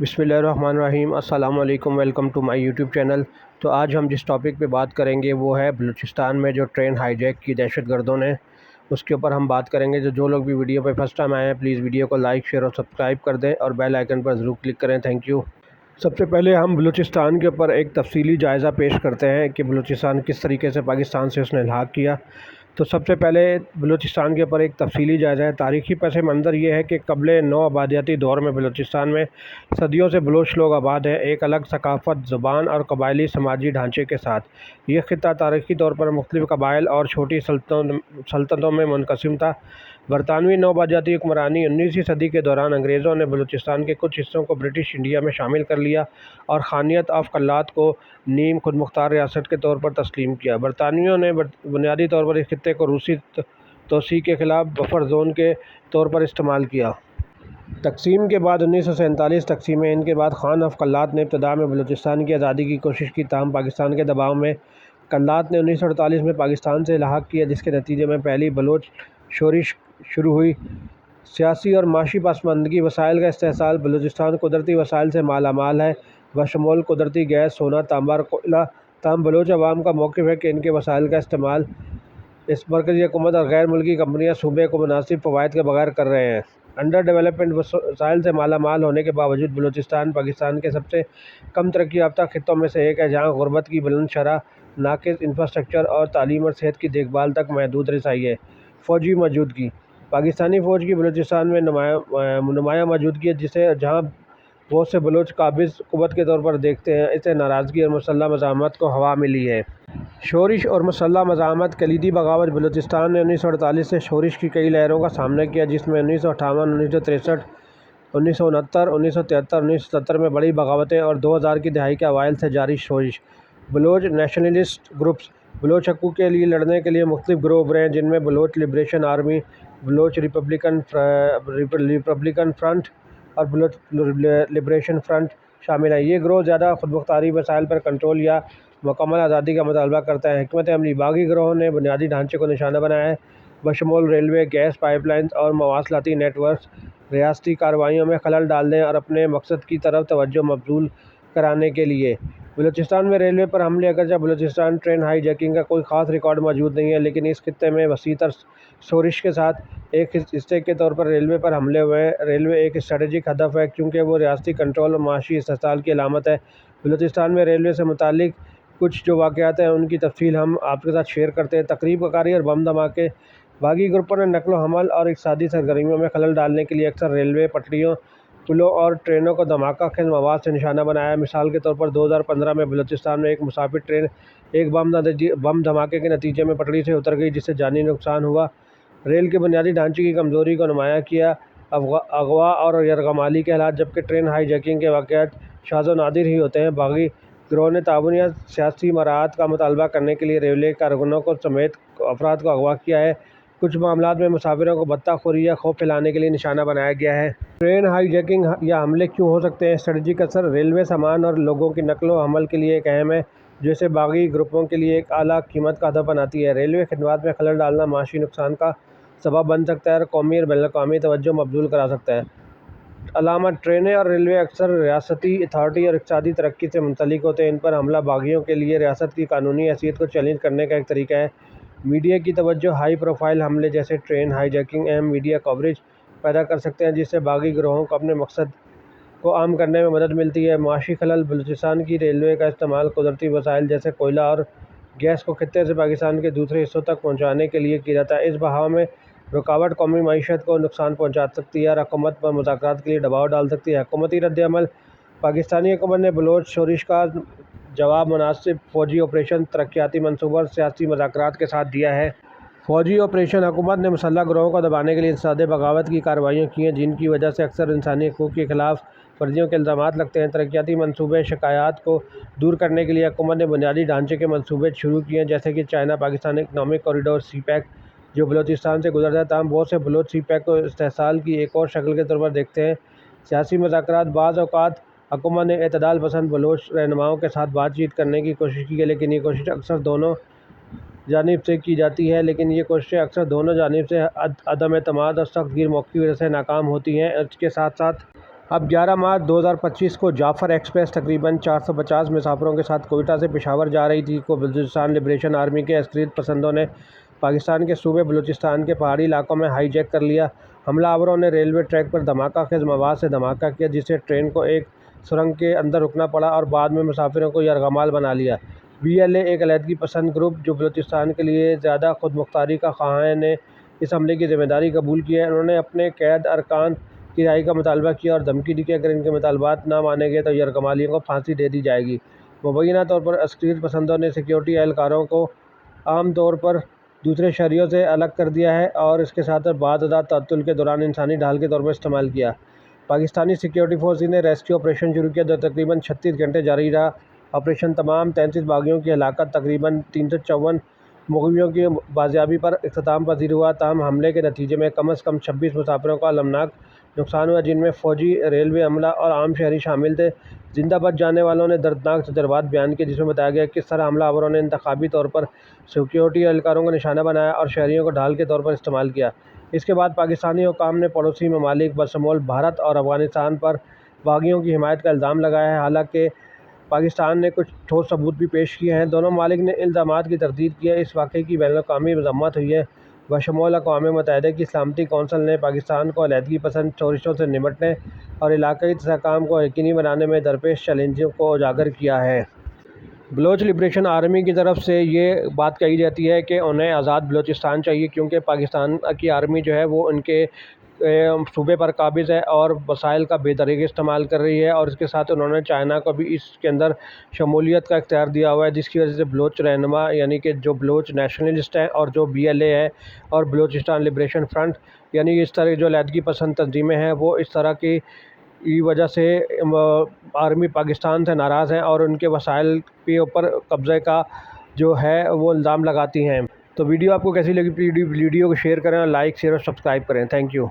بسم اللہ الرحمن الرحیم۔ السلام علیکم، welcome to my YouTube channel. تو آج ہم جس ٹاپک پہ بات کریں گے وہ ہے بلوچستان میں جو ٹرین ہائی جیک کی دہشت گردوں نے، اس کے اوپر ہم بات کریں گے۔ جو لوگ بھی ویڈیو پہ فرسٹ ٹائم آئے ہیں پلیز ویڈیو کو لائک، شیئر اور سبسکرائب کر دیں اور بیل آئیکن پر ضرور کلک کریں۔ Thank you. سب سے پہلے ہم بلوچستان کے اوپر ایک تفصیلی جائزہ پیش کرتے ہیں کہ بلوچستان کس طریقے سے پاکستان سے اس نے الحاق کیا۔ تو سب سے پہلے بلوچستان کے اوپر ایک تفصیلی جائزہ ہے۔ تاریخی پس منظر یہ ہے کہ قبل نو آبادیاتی دور میں بلوچستان میں صدیوں سے بلوچ لوگ آباد ہیں، ایک الگ ثقافت، زبان اور قبائلی سماجی ڈھانچے کے ساتھ۔ یہ خطہ تاریخی طور پر مختلف قبائل اور چھوٹی سلطنتوں میں منقسم تھا۔ برطانوی نوآبادیاتی حکمرانی 19ویں صدی کے دوران انگریزوں نے بلوچستان کے کچھ حصوں کو برٹش انڈیا میں شامل کر لیا اور خانیت آف قلات کو نیم خود مختار ریاست کے طور پر تسلیم کیا۔ برطانویوں نے بنیادی طور پر اس خطے کو روسی توسیع کے خلاف بفر زون کے طور پر استعمال کیا۔ تقسیم کے بعد 1947 تقسیم ہند کے بعد خان آف قلات نے ابتدا میں بلوچستان کی آزادی کی کوشش کی، تاہم پاکستان کے دباؤ میں قلات نے 1948 میں پاکستان سے الحاق کیا، جس کے نتیجے میں پہلی بلوچ شورش شروع ہوئی۔ سیاسی اور معاشی پسماندگی۔ وسائل کا استحصال۔ بلوچستان قدرتی وسائل سے مالا مال ہے، بشمول قدرتی گیس، سونا، تانبا اور کوئلہ، تاہم بلوچ عوام کا موقف ہے کہ ان کے وسائل کا استعمال اس مرکزی حکومت اور غیر ملکی کمپنیاں صوبے کو مناسب فوائد کے بغیر کر رہے ہیں۔ Under development. وسائل سے مالا مال ہونے کے باوجود بلوچستان پاکستان کے سب سے کم ترقی یافتہ خطوں میں سے ایک ہے، جہاں غربت کی بلند شرح، ناقص انفراسٹرکچر اور تعلیم اور صحت کی دیکھ بھال تک محدود رسائی ہے۔ فوجی موجودگی۔ پاکستانی فوج کی بلوچستان میں نمایاں موجودگی ہے، جہاں بہت سے بلوچ قابض قوت کے طور پر دیکھتے ہیں۔ اسے ناراضگی اور مسلح مزاحمت کو ہوا ملی ہے۔ شورش اور مسلح مزاحمت۔ کلیدی بغاوت۔ بلوچستان نے 1948 سے شورش کی کئی لہروں کا سامنا کیا، جس میں 1958، 1963، 1969، 1973، 1977 میں بڑی بغاوتیں اور 2000 کی دہائی کے اوائل سے جاری شورش۔ Baloch nationalist groups. بلوچ حقوق کے لیے لڑنے کے لیے مختلف گروہ ابھرے ہیں، جن میں Baloch liberation army, Baloch Republican front اور بلوچ لبریشن فرنٹ شامل ہیں۔ یہ گروہ زیادہ خودمختاری، وسائل پر کنٹرول یا مکمل آزادی کا مطالبہ کرتا ہے۔ حکمت عملی۔ باغی گروہوں نے بنیادی ڈھانچے کو نشانہ بنایا ہے، بشمول ریلوے، گیس پائپ لائنز اور مواصلاتی نیٹ ورکس، ریاستی کارروائیوں میں خلل ڈالنے اور اپنے مقصد کی طرف توجہ مبذول کرانے کے لیے۔ بلوچستان میں ریلوے پر حملے۔ اگرچہ بلوچستان ٹرین ہائی جیکنگ کا کوئی خاص ریکارڈ موجود نہیں ہے، لیکن اس خطے میں وسیع تر شورش کے ساتھ ایک حصے کے طور پر ریلوے پر حملے ہوئے ہیں۔ ریلوے ایک اسٹریٹجک ہدف ہے کیونکہ وہ ریاستی کنٹرول اور معاشی استحصال کی علامت ہے۔ بلوچستان میں ریلوے سے متعلق کچھ جو واقعات ہیں ان کی تفصیل ہم آپ کے ساتھ شیئر کرتے ہیں۔ تخریب کاری اور بم دھماکے۔ باغی گروپوں نے نقل و حمل اور اقتصادی سرگرمیوں میں خلل ڈالنے کے لیے اکثر ریلوے پٹریوں، پلوں اور ٹرینوں کو دھماکہ خیز مواد سے نشانہ بنایا ہے۔ مثال کے طور پر 2015 میں بلوچستان میں ایک مسافر ٹرین ایک بم دھماکے کے نتیجے میں پٹری سے اتر گئی، جس سے جانی نقصان ہوا۔ ریل کے بنیادی ڈھانچے کی کمزوری کو نمایاں کیا اغوا اور یرغمالی کے حالات۔ جبکہ ٹرین ہائی جیکنگ کے واقعات شاذ و نادر ہی ہوتے ہیں، باغی گروہ نے تعاون یا سیاسی مراعات کا مطالبہ کرنے کے لیے ریلوے کارکنوں کو سمیت افراد کو اغوا کیا ہے۔ کچھ معاملات میں مسافروں کو بطہ خوری یا خوف پھیلانے کے لیے نشانہ بنایا گیا ہے۔ ٹرین ہائی جیکنگ یا حملے کیوں ہو سکتے ہیں؟ اسٹریٹجک اثر۔ ریلوے سامان اور لوگوں کی نقل و حمل کے لیے ایک اہم ہے، جو اسے باغی گروپوں کے لیے ایک اعلیٰ قیمت کا ہدف بناتی ہے۔ ریلوے خدمات میں خلل ڈالنا معاشی نقصان کا سبب بن سکتا ہے اور قومی اور بین الاقوامی توجہ مبذول کرا سکتا ہے۔ علامات۔ ٹرینیں اور ریلوے اکثر ریاستی اتھارٹی اور اقتصادی ترقی سے منسلک ہوتے ہیں۔ ان پر حملہ باغیوں کے لیے ریاست کی قانونی حیثیت کو چیلنج کرنے کا ایک طریقہ ہے۔ میڈیا کی توجہ۔ ہائی پروفائل حملے جیسے ٹرین ہائی جیکنگ اہم میڈیا کوریج پیدا کر سکتے ہیں، جس سے باغی گروہوں کو اپنے مقصد کو عام کرنے میں مدد ملتی ہے۔ معاشی خلل۔ بلوچستان کی ریلوے کا استعمال قدرتی وسائل جیسے کوئلہ اور گیس کو خطے سے پاکستان کے دوسرے حصوں تک پہنچانے کے لیے کیا جاتا ہے۔ اس بہاؤ میں رکاوٹ قومی معیشت کو نقصان پہنچا سکتی ہے اور حکومت پر مذاکرات کے لیے دباؤ ڈال سکتی ہے۔ حکومتی رد عمل۔ پاکستانی حکومت نے بلوچ شورش کا جواب مناسب فوجی آپریشن، ترقیاتی منصوبوں اور سیاسی مذاکرات کے ساتھ دیا ہے۔ فوجی آپریشن۔ حکومت نے مسلح گروہوں کو دبانے کے لیے انسداد بغاوت کی کارروائیاں کی ہیں، جن کی وجہ سے اکثر انسانی حقوق کی خلاف ورزیوں کے الزامات لگتے ہیں۔ ترقیاتی منصوبے۔ شکایات کو دور کرنے کے لیے حکومت نے بنیادی ڈھانچے کے منصوبے شروع کیے ہیں، جیسے کہ چائنا پاکستان اکنامک کوریڈور سی پیک، جو بلوچستان سے گزرتا ہے، تاہم بہت سے بلوچ سی پیک کو استحصال کی ایک اور شکل کے طور پر دیکھتے ہیں۔ سیاسی مذاکرات۔ بعض اوقات حکومت نے اعتدال پسند بلوچ رہنماؤں کے ساتھ بات چیت کرنے کی کوشش کی ہے، لیکن یہ کوشش اکثر دونوں جانب سے کی جاتی ہے لیکن یہ کوششیں اکثر دونوں جانب سے عدم اعتماد اور سخت گیر موقف کی وجہ سے ناکام ہوتی ہیں۔ اس کے ساتھ ساتھ اب 11 مارچ 2025 کو جعفر ایکسپریس تقریباً 450 مسافروں کے ساتھ کوئٹہ سے پشاور جا رہی تھی کو بلوچستان لبریشن آرمی کے عسکریت پسندوں نے پاکستان کے صوبے بلوچستان کے پہاڑی علاقوں میں ہائی جیک کر لیا۔ حملہ آوروں نے ریلوے ٹریک پر دھماکہ خیز مواد سے دھماکہ کیا، جس سے ٹرین کو ایک سرنگ کے اندر رکنا پڑا اور بعد میں مسافروں کو یرغمال بنا لیا۔ BLA ایک علیحدگی پسند گروپ جو بلوچستان کے لیے زیادہ خود مختاری کا خواہاں ہے نے اس حملے کی ذمہ داری قبول کی ہے۔ انہوں نے اپنے قید ارکان کی رہائی کا مطالبہ کیا اور دھمکی دی کہ اگر ان کے مطالبات نہ مانے گئے تو یرغمالیوں کو پھانسی دے دی جائے گی۔ مبینہ طور پر عسکریت پسندوں نے سیکیورٹی اہلکاروں کو عام طور پر دوسرے شہریوں سے الگ کر دیا ہے اور اس کے ساتھ بعض ذات تعطل کے دوران انسانی ڈھال کے طور پر استعمال کیا۔ پاکستانی سیکیورٹی فورسز نے ریسکیو آپریشن شروع کیا جو تقریباً 36 گھنٹے جاری رہا۔ آپریشن تمام 33 باغیوں کی ہلاکت، تقریباً 354 مغویوں کی بازیابی پر اختتام پذیر ہوا۔ تاہم حملے کے نتیجے میں کم از کم 26 مسافروں کا المناک نقصان ہوا، جن میں فوجی، ریلوے عملہ اور عام شہری شامل تھے۔ زندہ بچ جانے والوں نے دردناک تجربات بیان کیے، جس میں بتایا گیا کہ کس طرح حملہ آوروں نے انتخابی طور پر سیکیورٹی اہلکاروں کو نشانہ بنایا اور شہریوں کو ڈھال کے طور پر استعمال کیا۔ اس کے بعد پاکستانی حکام نے پڑوسی ممالک بشمول بھارت اور افغانستان پر باغیوں کی حمایت کا الزام لگایا ہے، حالانکہ پاکستان نے کچھ ٹھوس ثبوت بھی پیش کیے ہیں۔ دونوں ممالک نے الزامات کی تردید کی ہے۔ اس واقعے کی بین الاقوامی مذمت ہوئی ہے۔ بشمول اقوام متحدہ کی سلامتی کونسل نے پاکستان کو علیحدگی پسند شورشوں سے نمٹنے اور علاقائی استحکام کو یقینی بنانے میں درپیش چیلنجوں کو اجاگر کیا ہے۔ بلوچ لبریشن آرمی کی طرف سے یہ بات کہی جاتی ہے کہ انہیں آزاد بلوچستان چاہیے، کیونکہ پاکستان کی آرمی جو ہے وہ ان کے صوبے پر قابض ہے اور وسائل کا بے طریقے استعمال کر رہی ہے، اور اس کے ساتھ انہوں نے چائنا کو بھی اس کے اندر شمولیت کا اختیار دیا ہوا ہے، جس کی وجہ سے بلوچ رہنما یعنی کہ جو بلوچ نیشنلسٹ ہیں اور جو BLA ہے اور بلوچستان لبریشن فرنٹ یعنی اس طرح جو علیحدگی پسند تنظیمیں ہیں وہ اس طرح کی وجہ سے آرمی پاکستان سے ناراض ہیں اور ان کے وسائل کے اوپر قبضے کا جو ہے وہ الزام لگاتی ہیں۔ تو ویڈیو آپ کو کیسی لگی؟ ویڈیو کو شیئر کریں اور لائک، شیئر اور سبسکرائب کریں۔ Thank you.